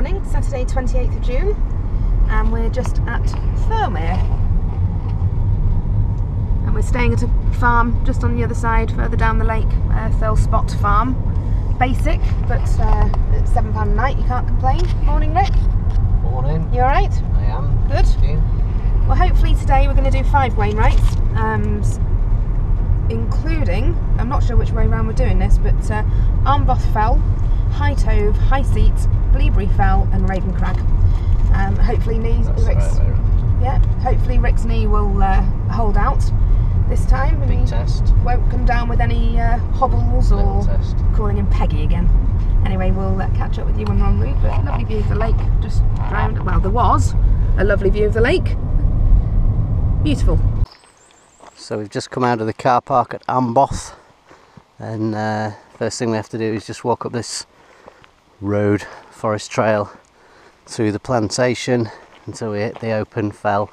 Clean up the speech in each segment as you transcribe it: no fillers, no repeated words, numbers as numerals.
morning, Saturday 28th of June, and we're just at Thirlmere. And we're staying at a farm just on the other side, further down the lake, Thirl Spot Farm. Basic, but it's £7 a night, you can't complain. Morning, Rick. Morning. You alright? I am. Good. You? Well, hopefully today we're going to do 5 Wainwrights, including, I'm not sure which way around we're doing this, but Armboth Fell, High Tove, High Seat, Bleaberry Fell and Crag. Hopefully hopefully Rick's knee will hold out this time. Big test. Won't come down with any hobbles or calling him Peggy again. Anyway, we'll catch up with you when we're en route, but lovely view of the lake just round. Well, there was a lovely view of the lake. Beautiful. So we've just come out of the car park at Armboth, and first thing we have to do is just walk up this road, forest trail, through the plantation until we hit the open fell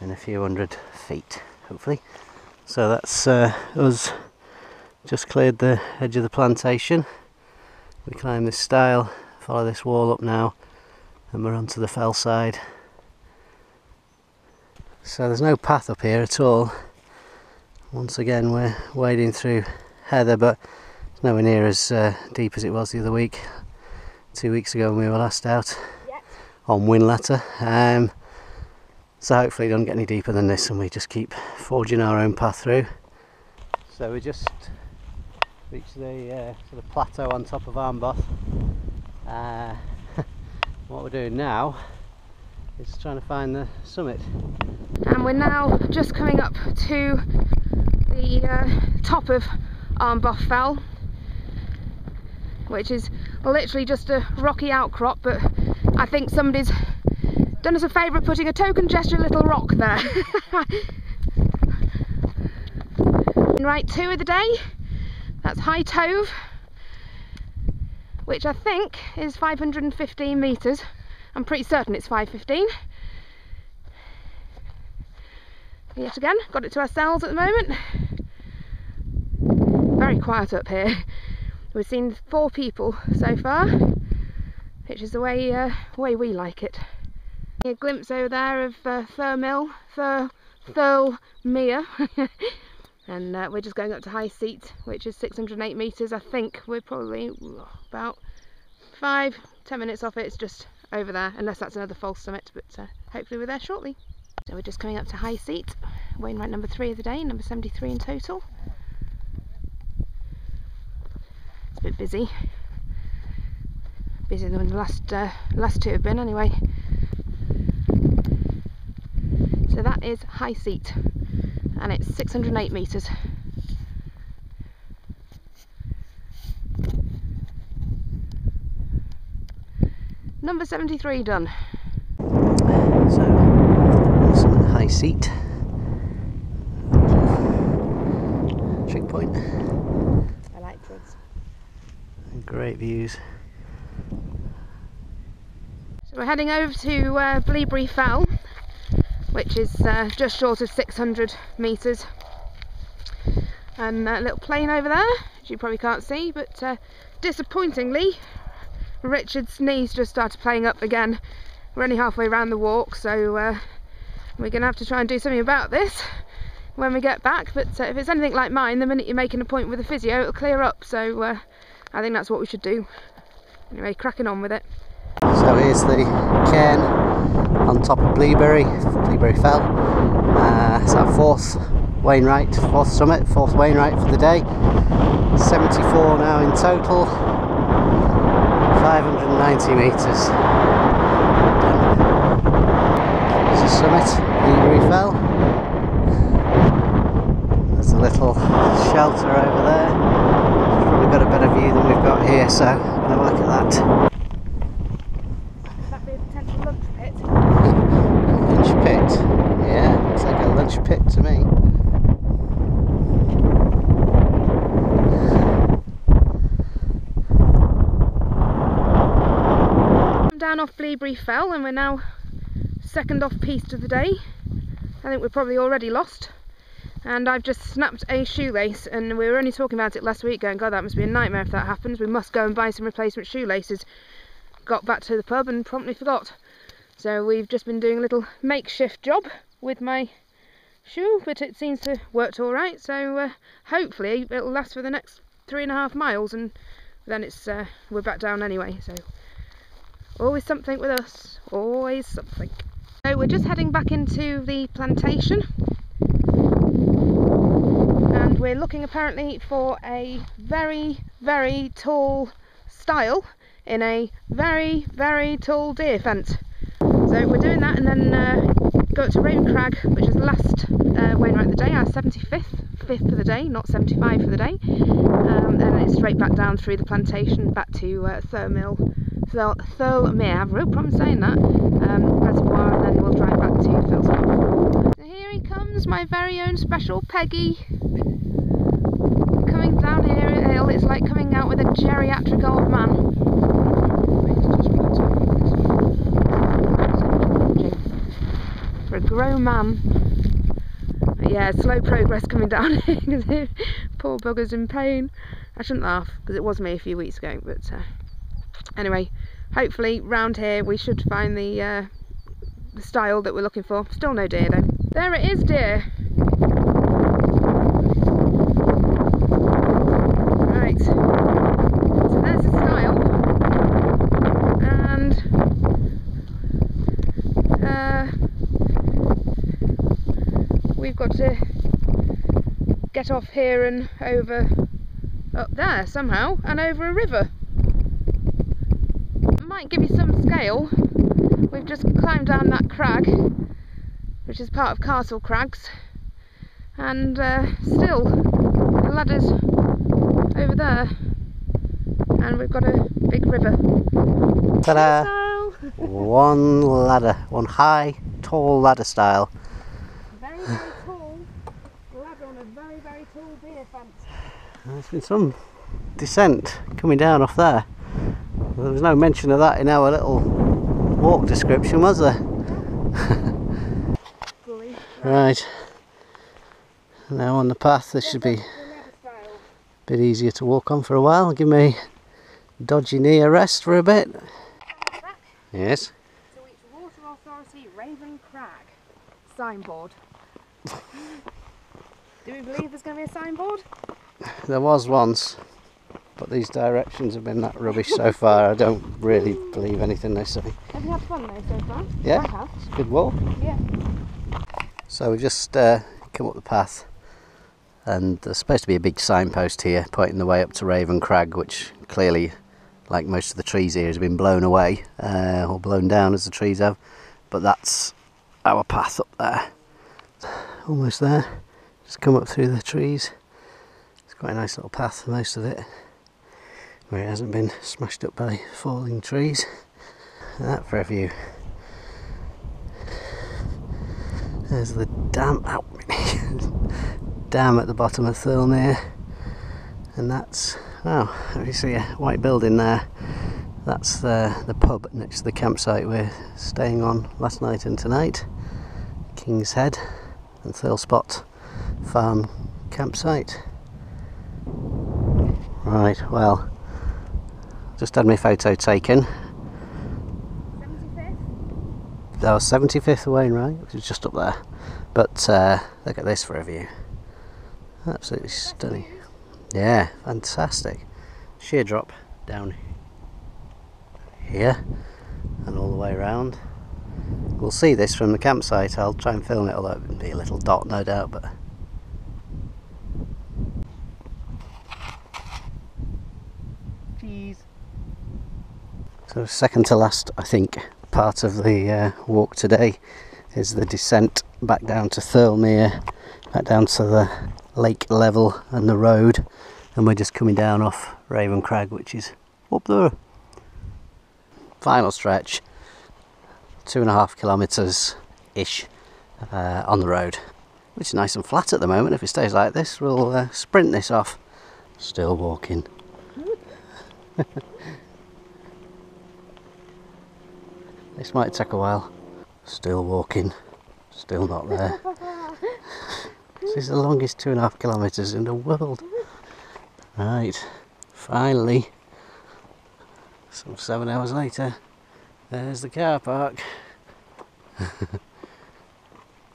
in a few hundred feet, hopefully. So that's us just cleared the edge of the plantation. We climb this stile, follow this wall up now, and we're onto the fell side. So there's no path up here at all. Once again we're wading through heather, but it's nowhere near as deep as it was the other week, 2 weeks ago when we were last out on Winletter. So hopefully it doesn't get any deeper than this and we just keep forging our own path through. So we just reached the sort of plateau on top of Armboth. What we're doing now is trying to find the summit. And we're now just coming up to the top of Armboth Fell, which is literally just a rocky outcrop, but I think somebody's done us a favour of putting a token gesture little rock there. Right, 2 of the day. That's High Tove, which I think is 515 metres. I'm pretty certain it's 515. Yet again, got it to ourselves at the moment. Very quiet up here. We've seen 4 people so far, which is the way we like it. A glimpse over there of Thirlmere, and we're just going up to High Seat, which is 608 metres. I think we're probably about 5-10 minutes off it. It's just over there, unless that's another false summit, but hopefully we're there shortly. So we're just coming up to High Seat, Wainwright number 3 of the day, number 73 in total. It's a bit busy. Busier than the last 2 have been anyway. So that is High Seat, and it's 608 metres. Number 73 done. So, some High Seat. Trick point. I like trigs. Great views. So we're heading over to Bleaberry Fell, which is just short of 600 metres. And a little plain over there, which you probably can't see, but disappointingly, Richard's knees just started playing up again. We're only halfway around the walk, so we're going to have to try and do something about this when we get back. But if it's anything like mine, the minute you make an appointment with a physio, it'll clear up. So I think that's what we should do. Anyway, cracking on with it. So here's the cairn on top of Bleaberry Fell. It's our 4th Wainwright, 4th summit, 4th Wainwright for the day. 74 now in total. 590 metres. There's a summit, Bleaberry Fell. There's a little shelter over there. We've probably got a better view than we've got here, so we'll have a look at that. Could that be a potential lunch pit? Lunch pit? Yeah, looks like a lunch pit to me. Down off Bleaberry Fell, and we're now 2nd off piste of the day. I think we're probably already lost. And I've just snapped a shoelace, and we were only talking about it last week, going, God, that must be a nightmare if that happens. We must go and buy some replacement shoelaces. got back to the pub and promptly forgot. So we've just been doing a little makeshift job with my shoe, but it seems to worked all right. So hopefully it'll last for the next 3.5 miles, and then it's we're back down anyway. So always something with us, always something. So we're just heading back into the plantation, and we're looking apparently for a very, very tall stile in a very, very tall deer fence. So we're doing that, and then go up to Raven Crag, which is the last Wainwright of the day, our 75th for the day, not 75 for the day. And then it's straight back down through the plantation, back to Thirlmere, I have a real problem saying that, reservoir, and then we'll drive back to Philspot. So here he comes, my very own special Peggy. Coming down here at hill, it's like coming out with a geriatric old man. For a grown man. But yeah, slow progress coming down here because poor bugger's in pain. I shouldn't laugh because it was me a few weeks ago, but anyway, hopefully round here we should find the stile that we're looking for. Still no deer though. There it is, deer. Right, so there's the stile, and we've got to get off here and over up there somehow, and over a river. Might give you some scale. We've just climbed down that crag, which is part of Castle Crags, and still the ladder's over there, and we've got a big river. Ta-da! One ladder, one high, tall ladder style. Very, very tall ladder on a very, very tall deer fence. There's been some descent coming down off there. There was no mention of that in our little walk description, was there? Right. Now on the path, this should be a bit easier to walk on for a while. Give me dodgy knee a rest for a bit. Yes. To each Water Authority Raven Crag signboard. Do we believe there's going to be a signboard? There was once, but these directions have been that rubbish so far. I don't really believe anything they say. Have you had fun though so far? Yeah, I have. it's a good walk. Yeah. So we just come up the path, and there's supposed to be a big signpost here pointing the way up to Raven Crag, which clearly, like most of the trees here, has been blown away or blown down as the trees have. But that's our path up there. Almost there. Just come up through the trees. It's quite a nice little path for most of it, where it hasn't been smashed up by falling trees. And that for a view. There's the dam, dam at the bottom of Thirlmere, and that's, oh, you see a white building there. That's the pub next to the campsite we're staying on last night and tonight. King's Head and Philspot Farm campsite. Right, well, just had my photo taken. 75th? That was 75th Wainwright, which is just up there. But look at this for a view. Absolutely stunning. Yeah, fantastic. Sheer drop down here and all the way around. We'll see this from the campsite. I'll try and film it, although it'll be a little dot no doubt, but Cheese. so second to last, I think, part of the walk today is the descent back down to Thirlmere, back down to the lake level and the road, and we're just coming down off Raven Crag, which is up there. Final stretch, 2.5 kilometres ish on the road, which is nice and flat at the moment. If it stays like this, we'll sprint this off. Still walking. This might take a while. Still walking. Still not there. This is the longest 2.5 kilometres in the world. Right, finally Some 7 hours later, there's the car park.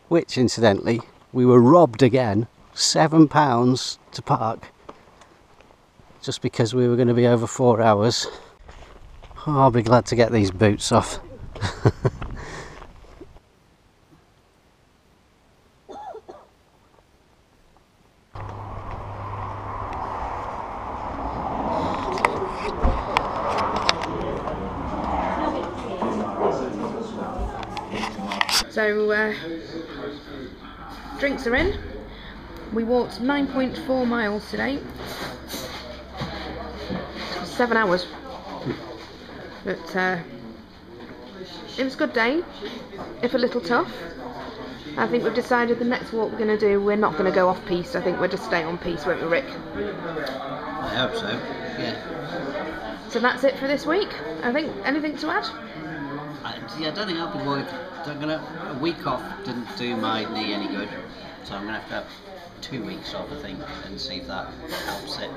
Which, incidentally, we were robbed again. £7 to park. Just because we were going to be over 4 hours. Oh, I'll be glad to get these boots off. So, drinks are in. We walked 9.4 miles today. 7 hours. But it was a good day, if a little tough. I think we've decided the next walk we're going to do, we're not going to go off piste. I think we'll just stay on piste, won't we, Rick? I hope so, yeah. So that's it for this week. I think, anything to add? I don't think I'll be going. A week off didn't do my knee any good, so I'm going to have 2 weeks off, I think, and see if that helps it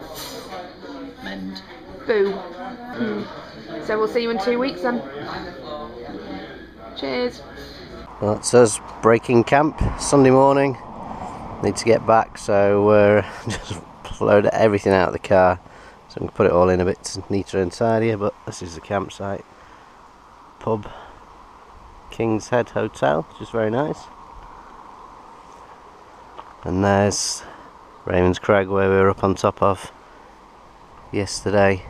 mend. Boo. So we'll see you in 2 weeks then. Cheers. Well, it's us breaking camp Sunday morning. Need to get back, so we're just loaded everything out of the car so we can put it all in a bit neater and tidier. But this is the campsite, pub, King's Head Hotel, which is very nice. And there's Raymond's Crag, where we were up on top of yesterday.